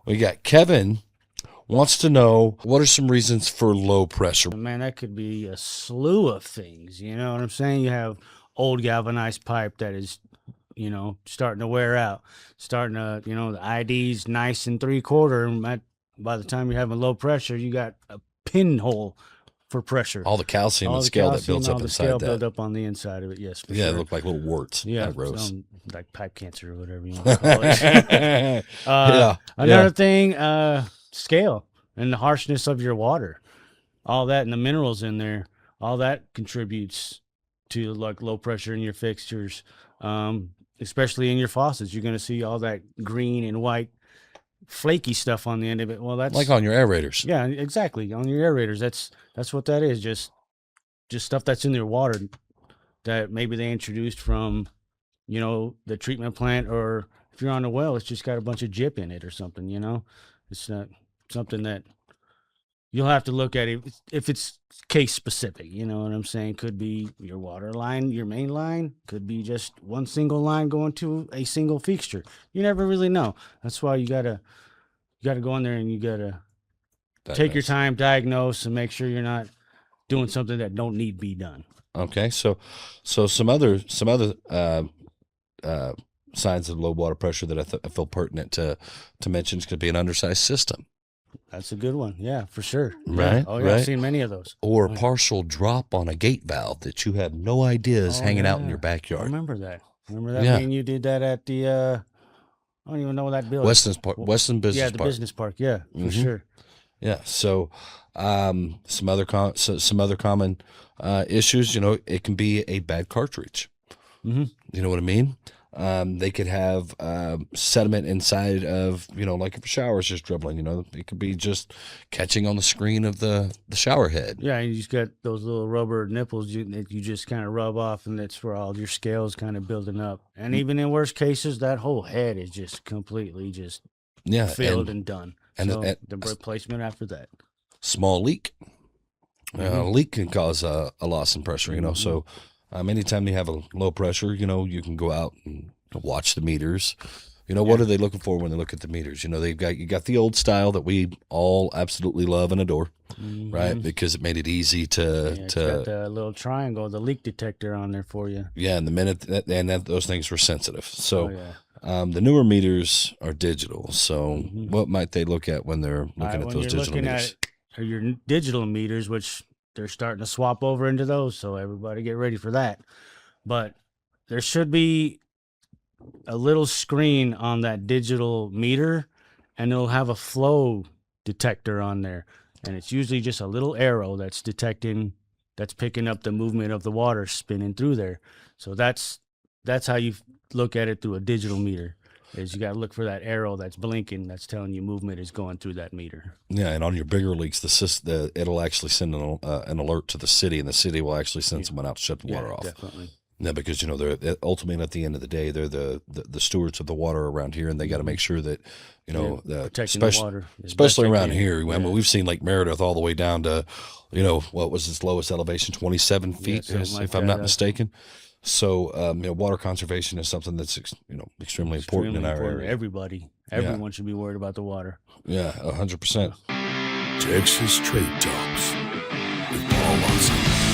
We got Kevin wants to know, what are some reasons for low pressure? Man, that could be a slew of things. You know what I'm saying? You have old galvanized pipe that is, starting to wear out, starting to, the ID's nice and 3/4. And by the time you're having low pressure, you got a pinhole for pressure. All the calcium and scale that builds up inside scale that. build up on the inside of it. Yes, for Yeah, sure. it looked like little warts. Yeah, gross. Like pipe cancer or whatever you want to call it. Another thing, scale and the harshness of your water, all that, and the minerals in there, all that contributes to like low pressure in your fixtures, especially in your faucets. You're going to see all that green and white flaky stuff on the end of it. Well, that's like on your aerators. Yeah, exactly. On your aerators, that's what that is. Just stuff that's in your water that maybe they introduced from, the treatment plant, or if you're on a well, it's just got a bunch of gyp in it or something. It's not something that you'll have to look at it if it's case specific. You know what I'm saying? Could be your water line, your main line. Could be just one single line going to a single fixture. You never really know. That's why you gotta go in there and you gotta take your time, diagnose, and make sure you're not doing something that don't need to be done. Okay, so some other signs of low water pressure that I feel pertinent to mention could be an undersized system. That's a good one. Yeah, for sure. Right. Yeah. Oh, yeah. Right. I've seen many of those. Or a partial drop on a gate valve that you have no idea is hanging out in your backyard. I remember that. Yeah. Me and you did that at the, I don't even know that building. Weston Business Park. Yeah, the business park. Yeah, for sure. Yeah. So, some other common issues, it can be a bad cartridge. Mm-hmm. You know what I mean? They could have sediment inside of, like if a shower's just dribbling, it could be just catching on the screen of the shower head. Yeah, and you just got those little rubber nipples that you just kind of rub off, and that's where all your scales kind of building up. And even in worst cases, that whole head is just completely filled and done. And the replacement after that. Small leak. A leak can cause a loss in pressure, so... anytime you have a low pressure, you can go out and watch the meters. What are they looking for when they look at the meters? You got the old style that we all absolutely love and adore, right? Because it made it easy it's got the little triangle, the leak detector on there for you. Yeah, and those things were sensitive. So the newer meters are digital. So what might they look at when they're looking at those digital meters? Are your digital meters, which they're starting to swap over into those, so everybody get ready for that. But there should be a little screen on that digital meter, and it'll have a flow detector on there. And it's usually just a little arrow that's picking up the movement of the water spinning through there. So that's how you look at it through a digital meter. Is you got to look for that arrow that's blinking, that's telling you movement is going through that meter. Yeah, and on your bigger leaks, it'll actually send an alert to the city, and the city will actually send someone out to shut the water off. Definitely. Yeah, because they're ultimately at the end of the day, they're the stewards of the water around here, and they got to make sure that protecting the water, especially around here. I mean, we've seen Lake Meredith all the way down to what was its lowest elevation, 27 feet, if I'm not mistaken. So, water conservation is something that's, extremely important in our area. Everyone should be worried about the water. Yeah, 100%. Texas Trade Talks with Paul Watson.